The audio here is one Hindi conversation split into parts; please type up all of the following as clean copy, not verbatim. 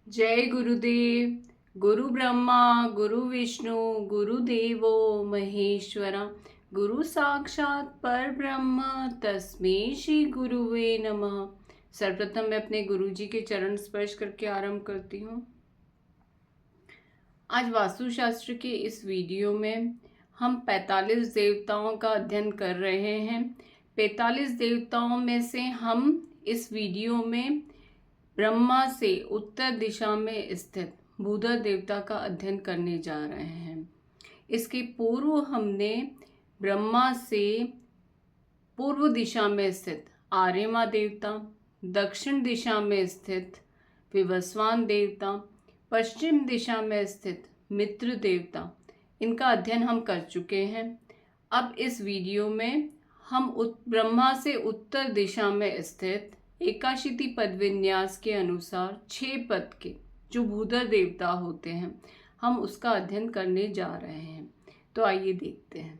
जय गुरुदेव। गुरु ब्रह्मा गुरु विष्णु गुरुदेवो महेश्वरा। गुरु साक्षात पर ब्रह्म तस्मै श्री गुरुवे नमः। सर्वप्रथम मैं अपने गुरु जी के चरण स्पर्श करके आरंभ करती हूँ। आज वास्तुशास्त्र के इस वीडियो में हम 45 देवताओं का अध्ययन कर रहे हैं। 45 देवताओं में से हम इस वीडियो में ब्रह्मा से उत्तर दिशा में स्थित भूधर देवता का अध्ययन करने जा रहे हैं। इसके पूर्व हमने ब्रह्मा से पूर्व दिशा में स्थित आर्यमा देवता, दक्षिण दिशा में स्थित विवस्वान देवता, पश्चिम दिशा में स्थित मित्र देवता, इनका अध्ययन हम कर चुके हैं। अब इस वीडियो में हम ब्रह्मा से उत्तर दिशा में स्थित एकाशीति पद विन्यास के अनुसार 6 पद के जो भूधर देवता होते हैं, हम उसका अध्ययन करने जा रहे हैं। तो आइए देखते हैं।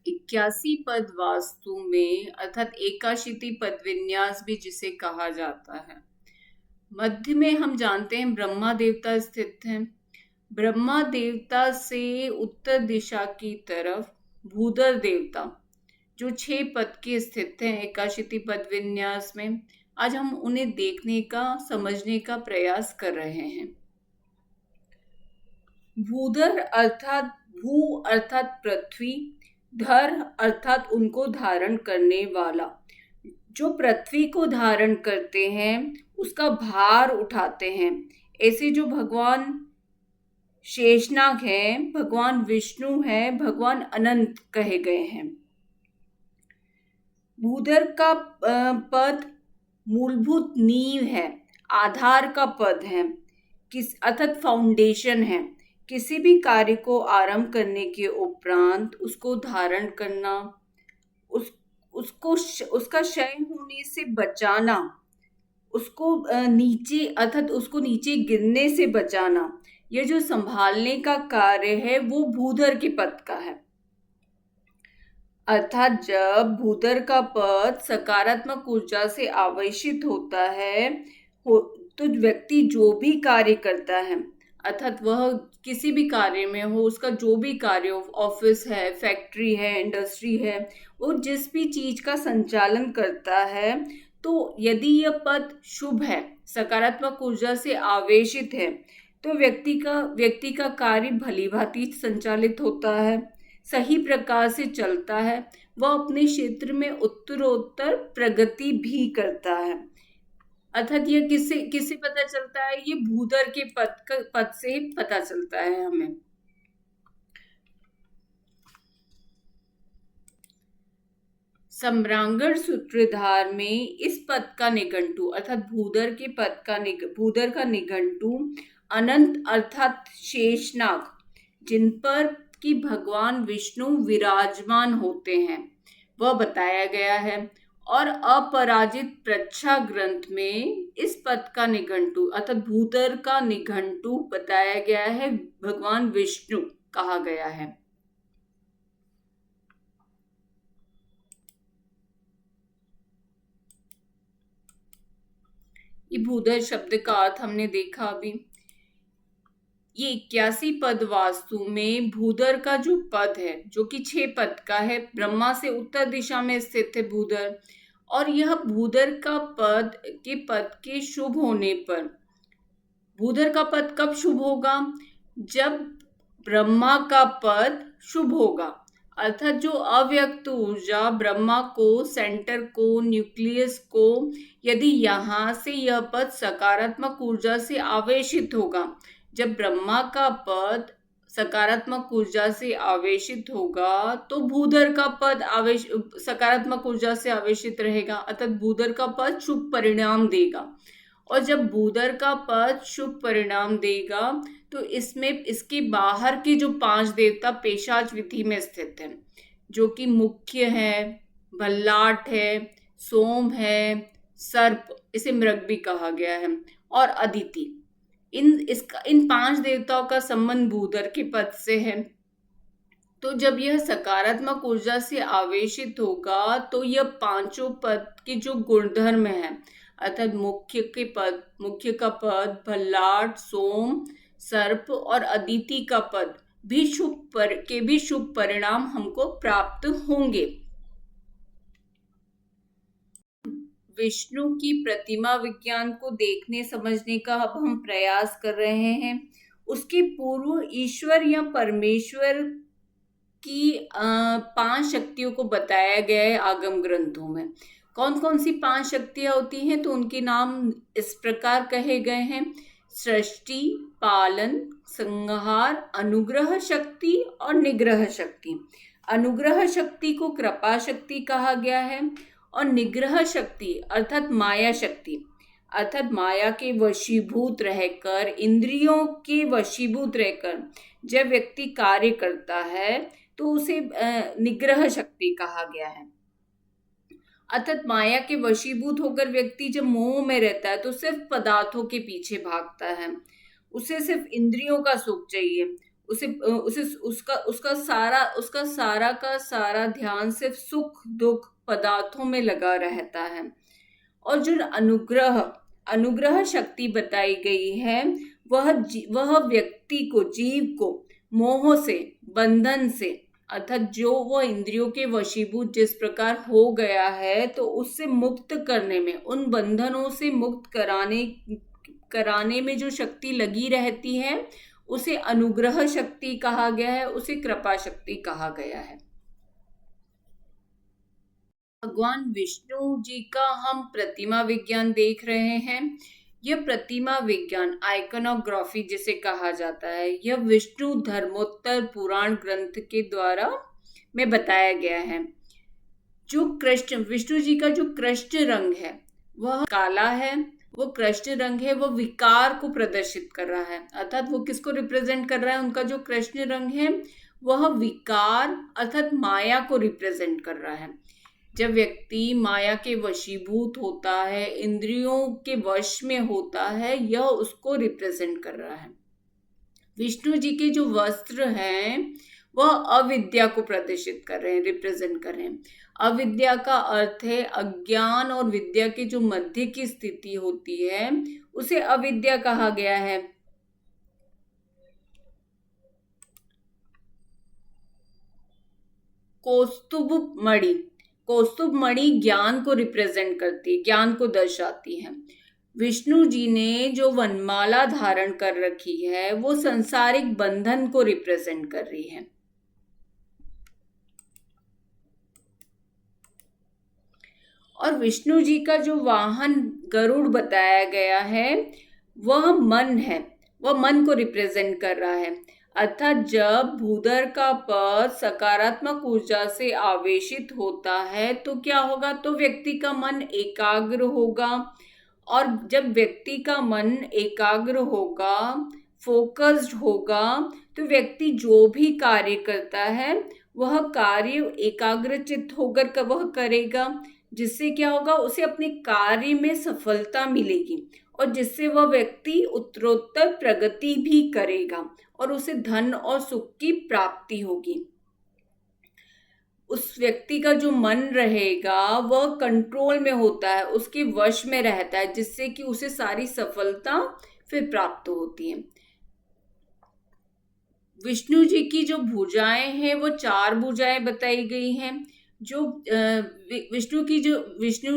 81 पद वास्तु में अर्थात एकाशीति पद विन्यास भी जिसे कहा जाता है, मध्य में हम जानते हैं ब्रह्मा देवता स्थित हैं। ब्रह्मा देवता से उत्तर दिशा की तरफ भूधर देवता जो 6 पद के स्थित हैं एकाशीति पद विन्यास में, आज हम उन्हें देखने का समझने का प्रयास कर रहे हैं। भूधर अर्थात भू अर्थात पृथ्वी, धर अर्थात उनको धारण करने वाला। जो पृथ्वी को धारण करते हैं उसका भार उठाते हैं। ऐसे जो भगवान शेषनाग हैं, भगवान विष्णु हैं, भगवान अनंत कहे गए हैं। भूधर का पद मूलभूत नींव है, आधार का पद है, अर्थात फाउंडेशन है। किसी भी कार्य को आरंभ करने के उपरांत उसको धारण करना, उसका क्षय होने से बचाना, उसको नीचे अर्थात उसको नीचे गिरने से बचाना, यह जो संभालने का कार्य है वो भूधर के पद का है। अर्थात जब भूधर का पद सकारात्मक ऊर्जा से आवेशित होता है तो व्यक्ति जो भी कार्य करता है, अर्थात वह किसी भी कार्य में हो, उसका जो भी कार्य, ऑफिस है, फैक्ट्री है, इंडस्ट्री है, वो जिस भी चीज का संचालन करता है, तो यदि यह पद शुभ है, सकारात्मक ऊर्जा से आवेशित है, तो व्यक्ति का कार्य भलीभांति संचालित होता है, सही प्रकार से चलता है, वह अपने क्षेत्र में उत्तरोत्तर प्रगति भी करता है। अर्थात यह किससे पता चलता है? ये भूधर के पद से पता चलता है हमें। सम्रांगण सूत्रधार में इस पद का निघंटु अर्थात भूधर का निघंटु अनंत अर्थात शेषनाग, जिन पर कि भगवान विष्णु विराजमान होते हैं, वह बताया गया है। और अपराजित प्रच्छा ग्रंथ में इस पद का निघंटु अर्थात भूधर का निघंटु बताया गया है, भगवान विष्णु कहा गया है। ये भूधर शब्द का अर्थ हमने देखा अभी। ये 81 पद वास्तु में भूधर का जो पद है, जो कि 6 पद का है, ब्रह्मा से उत्तर दिशा में स्थित है भूधर। और यह भूधर का पद के शुभ होने पर, भूधर का पद कब शुभ होगा? जब ब्रह्मा का पद शुभ होगा, अर्थात जो अव्यक्त ऊर्जा ब्रह्मा को, सेंटर को, न्यूक्लियस को, यदि यहाँ से यह पद सकारात्मक ऊर्जा से आवेशित होगा, जब ब्रह्मा का पद सकारात्मक ऊर्जा से आवेशित होगा तो भूधर का पद सकारात्मक ऊर्जा से आवेशित रहेगा, अर्थात भूधर का पद शुभ परिणाम देगा। और जब भूधर का पद शुभ परिणाम देगा तो इसमें इसके बाहर के जो 5 देवता पेशाच विधि में स्थित हैं, जो कि मुख्य है, भल्लाट है, सोम है, सर्प, इसे मृग भी कहा गया है, और अदिति। इन 5 देवताओं का संबंध भूधर के पद से है। तो जब यह सकारात्मक ऊर्जा से आवेशित होगा तो यह पांचों पद के जो गुणधर्म है, अर्थात मुख्य का पद, भल्लाट, सोम, सर्प और अदिति का पद भी शुभ परिणाम हमको प्राप्त होंगे। विष्णु की प्रतिमा विज्ञान को देखने समझने का अब हम प्रयास कर रहे हैं। उसके पूर्व ईश्वर या परमेश्वर की 5 शक्तियों को बताया गया है आगम ग्रंथों में। कौन कौन सी 5 शक्तियां होती हैं, तो उनके नाम इस प्रकार कहे गए हैं: सृष्टि, पालन, संहार, अनुग्रह शक्ति और निग्रह शक्ति। अनुग्रह शक्ति को कृपा शक्ति कहा गया है और निग्रह शक्ति अर्थात माया शक्ति, अर्थात माया के वशीभूत रहकर, इंद्रियों के वशीभूत रहकर जब व्यक्ति कार्य करता है तो उसे निग्रह शक्ति कहा गया है। अर्थात माया के वशीभूत होकर व्यक्ति जब मोह में रहता है तो सिर्फ पदार्थों के पीछे भागता है, उसे सिर्फ इंद्रियों का सुख चाहिए, उसे उसे उसका सारा ध्यान सिर्फ सुख दुख पदार्थों में लगा रहता है। और जो अनुग्रह शक्ति बताई गई है वह व्यक्ति को, जीव को मोह से, बंधन से, अर्थात जो वह इंद्रियों के वशीभूत जिस प्रकार हो गया है तो उससे मुक्त करने में, उन बंधनों से मुक्त कराने में जो शक्ति लगी रहती है उसे अनुग्रह शक्ति कहा गया है, उसे कृपा शक्ति कहा गया है। भगवान विष्णु जी का हम प्रतिमा विज्ञान देख रहे हैं। यह प्रतिमा विज्ञान, आइकनोग्राफी जिसे कहा जाता है, यह विष्णु धर्मोत्तर पुराण ग्रंथ के द्वारा में बताया गया है। जो विष्णु जी का जो कृष्ण रंग है वह काला है, वो कृष्ण रंग है, वो विकार को प्रदर्शित कर रहा है। अर्थात वो किसको रिप्रेजेंट कर रहा है? उनका जो कृष्ण रंग है वह विकार अर्थात माया को रिप्रेजेंट कर रहा है। जब व्यक्ति माया के वशीभूत होता है, इंद्रियों के वश में होता है, यह उसको रिप्रेजेंट कर रहा है। विष्णु जी के जो वस्त्र हैं वह अविद्या को प्रदर्शित कर रहे हैं, रिप्रेजेंट कर रहे हैं। अविद्या का अर्थ है अज्ञान और विद्या के जो मध्य की स्थिति होती है उसे अविद्या कहा गया है। कौस्तुभ मणि ज्ञान को रिप्रेजेंट करती है, ज्ञान को दर्शाती है। विष्णु जी ने जो वनमाला धारण कर रखी है वो संसारिक बंधन को रिप्रेजेंट कर रही है। और विष्णु जी का जो वाहन गरुड़ बताया गया है वह मन है, वह मन को रिप्रेजेंट कर रहा है। अर्थात जब भूधर का पद सकारात्मक ऊर्जा से आवेशित होता है तो क्या होगा? तो व्यक्ति का मन एकाग्र होगा, और जब व्यक्ति का मन एकाग्र होगा, फोकस्ड होगा, तो व्यक्ति जो भी कार्य करता है वह कार्य एकाग्रचित्त होकर वह करेगा, जिससे क्या होगा? उसे अपने कार्य में सफलता मिलेगी और जिससे वह व्यक्ति उत्तरोत्तर प्रगति भी करेगा और उसे धन और सुख की प्राप्ति होगी। उस व्यक्ति का जो मन रहेगा वह कंट्रोल में होता है, उसके वश में रहता है, जिससे कि उसे सारी सफलता फिर प्राप्त होती है। विष्णु जी की जो भुजाएं हैं वो 4 भुजाएं बताई गई हैं। जो विष्णु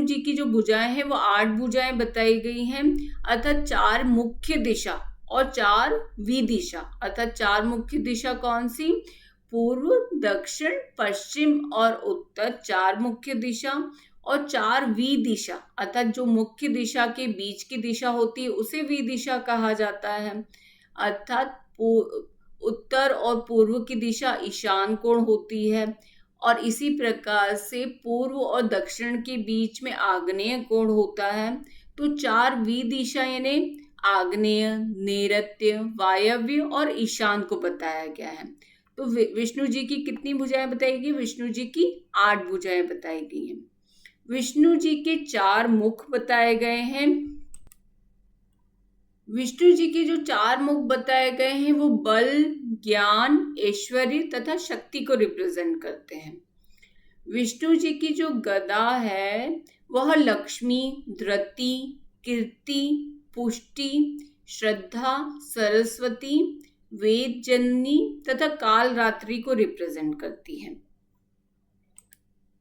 जी की जो भुजाएं हैं वो 8 भुजाएं बताई गई हैं। अर्थात 4 मुख्य दिशा और 4 विदिशा। अर्थात 4 मुख्य दिशा कौन सी? पूर्व, दक्षिण, पश्चिम और उत्तर 4 मुख्य दिशा, और 4 विदिशा अर्थात जो मुख्य दिशा के बीच की दिशा होती है उसे विदिशा कहा जाता है। अर्थात उत्तर और पूर्व की दिशा ईशान कोण होती है, और इसी प्रकार से पूर्व और दक्षिण के बीच में आग्नेय कोण होता है। तो 4 विदिशा यानी आग्नेय, नैऋत्य, वायव्य और ईशान को बताया गया है। तो विष्णु जी की कितनी भुजाएं बताई गई? विष्णु जी की 8 भुजाएं बताई गई हैं। विष्णु जी के 4 मुख बताए गए हैं। विष्णु जी के जो 4 मुख बताए गए हैं वो बल, ज्ञान, ऐश्वर्य तथा शक्ति को रिप्रेजेंट करते हैं। विष्णु जी की जो गदा है वह लक्ष्मी, धृति, कीर्ति, पुष्टि, श्रद्धा, सरस्वती, वेद जननी तथा काल रात्रि को रिप्रेजेंट करती है।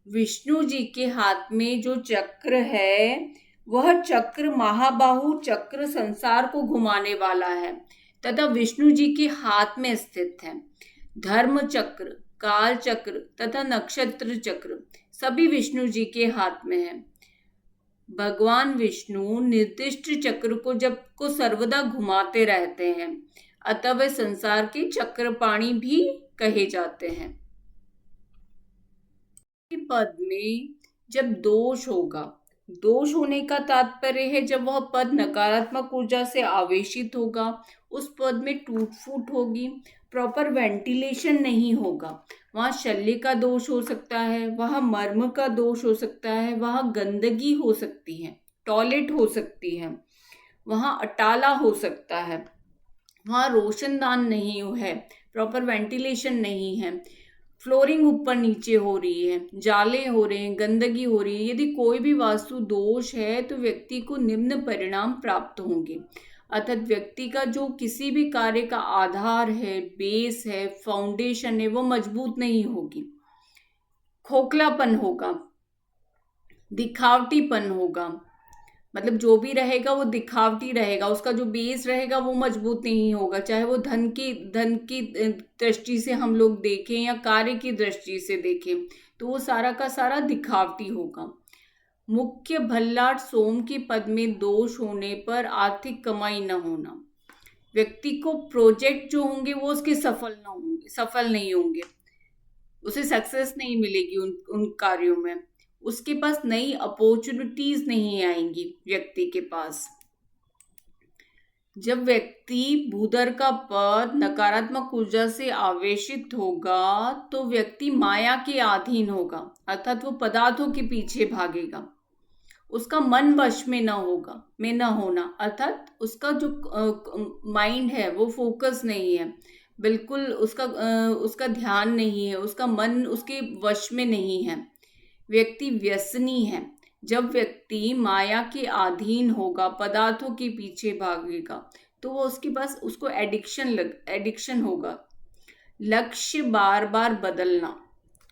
विष्णु जी के हाथ में जो चक्र है वह चक्र महाबाहु चक्र संसार को घुमाने वाला है तथा विष्णु जी के हाथ में स्थित है। धर्म चक्र, काल चक्र तथा नक्षत्र चक्र सभी विष्णु जी के हाथ में है। भगवान विष्णु निर्दिष्ट चक्र को सर्वदा घुमाते रहते हैं, अतः वे संसार के चक्रपाणी भी कहे जाते हैं। पद में जब दोष होगा, दोष होने का तात्पर्य है जब वह पद नकारात्मक ऊर्जा से आवेशित होगा, उस पद में टूट फूट होगी, प्रॉपर वेंटिलेशन नहीं होगा, वहां शल्य का दोष हो सकता है, वहां मर्म का दोष हो सकता है, वहां गंदगी हो सकती है, टॉयलेट हो सकती है, वहां अटाला हो सकता है, वहां रोशनदान नहीं है, प्रॉपर वेंटिलेशन नहीं है, फ्लोरिंग ऊपर नीचे हो रही है, जाले हो रहे हैं, गंदगी हो रही है। यदि कोई भी वास्तु दोष है तो व्यक्ति को निम्न परिणाम प्राप्त होंगे, अर्थात व्यक्ति का जो किसी भी कार्य का आधार है, बेस है, फाउंडेशन है, वो मजबूत नहीं होगी, खोखलापन होगा, दिखावटीपन होगा, मतलब जो भी रहेगा वो दिखावटी रहेगा, उसका जो बेस रहेगा वो मजबूत नहीं होगा, चाहे वो धन की दृष्टि से हम लोग देखें या कार्य की दृष्टि से देखें, तो वो सारा का सारा दिखावटी होगा। मुख्य भल्लाट सोम के पद में दोष होने पर आर्थिक कमाई न होना, व्यक्ति को प्रोजेक्ट जो होंगे वो उसके सफल नहीं होंगे, उसे सक्सेस नहीं मिलेगी उन कार्यों में, उसके पास नई अपॉर्चुनिटीज नहीं आएंगी व्यक्ति के पास। जब व्यक्ति भूधर का पद नकारात्मक ऊर्जा से आवेशित होगा तो व्यक्ति माया के अधीन होगा, अर्थात वो पदार्थों के पीछे भागेगा, उसका मन वश में न होना, अर्थात उसका जो माइंड है वो फोकस नहीं है, बिल्कुल उसका ध्यान नहीं है, उसका मन उसके वश में नहीं है, व्यक्ति व्यसनी है। जब व्यक्ति माया के अधीन होगा, पदार्थों के पीछे भागेगा, तो वो उसके पास उसको एडिक्शन होगा। लक्ष्य बार बार बदलना,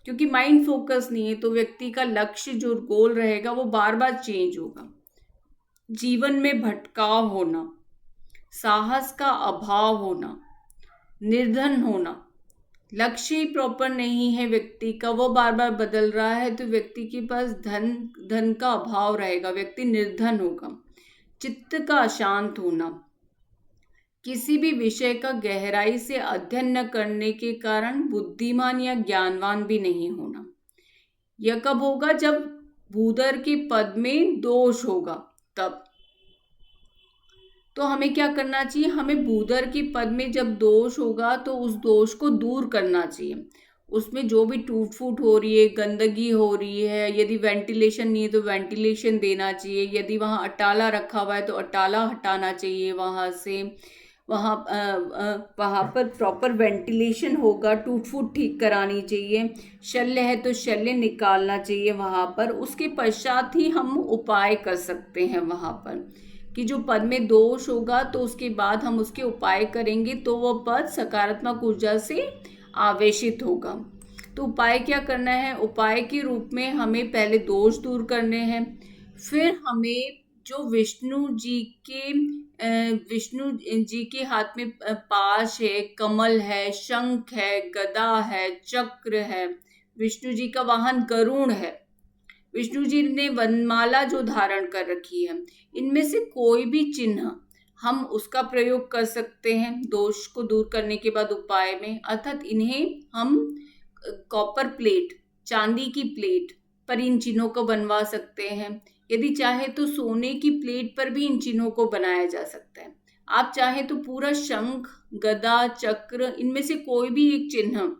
क्योंकि माइंड फोकस नहीं है तो व्यक्ति का लक्ष्य जो गोल रहेगा वो बार बार चेंज होगा। जीवन में भटकाव होना, साहस का अभाव होना, निर्धन होना, लक्ष्य ही प्रॉपर नहीं है व्यक्ति का, वो बार बार बदल रहा है तो व्यक्ति के पास धन का अभाव रहेगा, व्यक्ति निर्धन होगा। चित्त का अशांत होना, किसी भी विषय का गहराई से अध्ययन न करने के कारण बुद्धिमान या ज्ञानवान भी नहीं होना। यह कब होगा? जब भूधर के पद में दोष होगा तब। तो हमें क्या करना चाहिए? हमें भूधर के पद में जब दोष होगा तो उस दोष को दूर करना चाहिए। उसमें जो भी टूट फूट हो रही है, गंदगी हो रही है, यदि वेंटिलेशन नहीं है तो वेंटिलेशन देना चाहिए, यदि वहाँ अटाला रखा हुआ है तो अटाला हटाना चाहिए वहाँ से, वहाँ पर प्रॉपर वेंटिलेशन होगा, टूट फूट ठीक करानी चाहिए, शल्य है तो शल्य निकालना चाहिए वहाँ पर। उसके पश्चात ही हम उपाय कर सकते हैं वहाँ पर, कि जो पद में दोष होगा तो उसके बाद हम उसके उपाय करेंगे तो वो पद सकारात्मक ऊर्जा से आवेशित होगा। तो उपाय क्या करना है? उपाय के रूप में हमें पहले दोष दूर करने हैं, फिर हमें जो विष्णु जी के हाथ में पाश है, कमल है, शंख है, गदा है, चक्र है, विष्णु जी का वाहन गरुड़ है, विष्णु जी ने वनमाला जो धारण कर रखी है, इनमें से कोई भी चिन्ह हम उसका प्रयोग कर सकते हैं दोष को दूर करने के बाद उपाय में। अर्थात इन्हें हम कॉपर प्लेट, चांदी की प्लेट पर इन चिन्हों को बनवा सकते हैं। यदि चाहे तो सोने की प्लेट पर भी इन चिन्हों को बनाया जा सकता है। आप चाहे तो पूरा शंख, गदा, चक्र, इनमें से कोई भी एक चिन्ह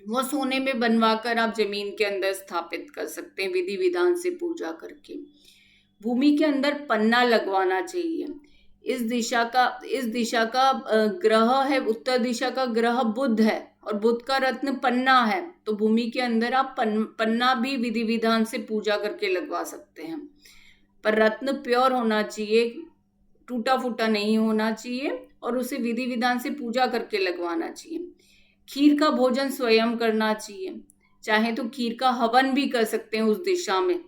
वो सोने में बनवाकर आप जमीन के अंदर स्थापित कर सकते हैं विधि विधान से पूजा करके। भूमि के अंदर पन्ना लगवाना चाहिए। इस दिशा का ग्रह है, उत्तर दिशा का ग्रह बुध है, और बुध का रत्न पन्ना है, तो भूमि के अंदर आप पन्ना भी विधि विधान से पूजा करके लगवा सकते हैं। पर रत्न प्योर होना चाहिए, टूटा फूटा नहीं होना चाहिए, और उसे विधि विधान से पूजा करके लगवाना चाहिए। खीर का भोजन स्वयं करना चाहिए, चाहे तो खीर का हवन भी कर सकते हैं उस दिशा में।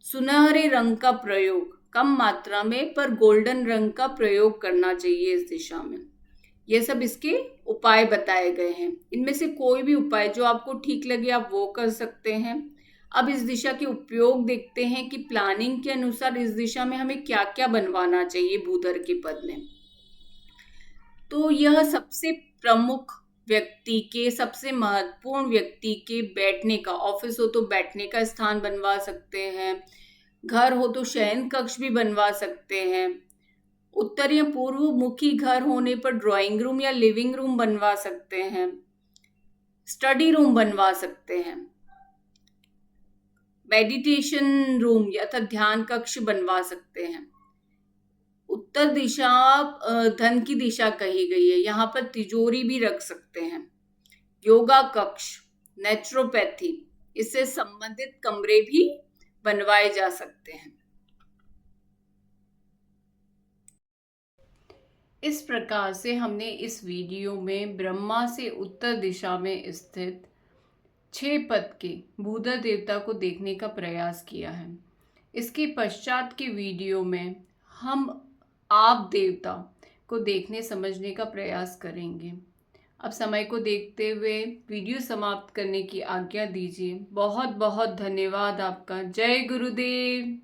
सुनहरे रंग का प्रयोग कम मात्रा में पर गोल्डन रंग का प्रयोग करना चाहिए इस दिशा में। ये सब इसके उपाय बताए गए हैं। इनमें से कोई भी उपाय जो आपको ठीक लगे आप वो कर सकते हैं। अब इस दिशा के उपयोग देखते हैं कि प्लानिंग के अनुसार इस दिशा में हमें क्या क्या बनवाना चाहिए भूधर के पद में। तो यह सबसे प्रमुख व्यक्ति के, सबसे महत्वपूर्ण व्यक्ति के बैठने का, ऑफिस हो तो बैठने का स्थान बनवा सकते हैं, घर हो तो शयन कक्ष भी बनवा सकते हैं, उत्तर या पूर्व मुखी घर होने पर ड्राइंग रूम या लिविंग रूम बनवा सकते हैं, स्टडी रूम बनवा सकते हैं, मेडिटेशन रूम या ध्यान कक्ष बनवा सकते हैं। उत्तर दिशा धन की दिशा कही गई है, यहाँ पर तिजोरी भी रख सकते हैं। योगा कक्ष, नेचुरोपैथी, इससे संबंधित कमरे भी बनवाए जा सकते हैं। इस प्रकार से हमने इस वीडियो में ब्रह्मा से उत्तर दिशा में स्थित 6 पद के भूधर देवता को देखने का प्रयास किया है। इसके पश्चात के वीडियो में हम आप देवता को देखने समझने का प्रयास करेंगे। अब समय को देखते हुए वीडियो समाप्त करने की आज्ञा दीजिए। बहुत बहुत धन्यवाद आपका। जय गुरुदेव।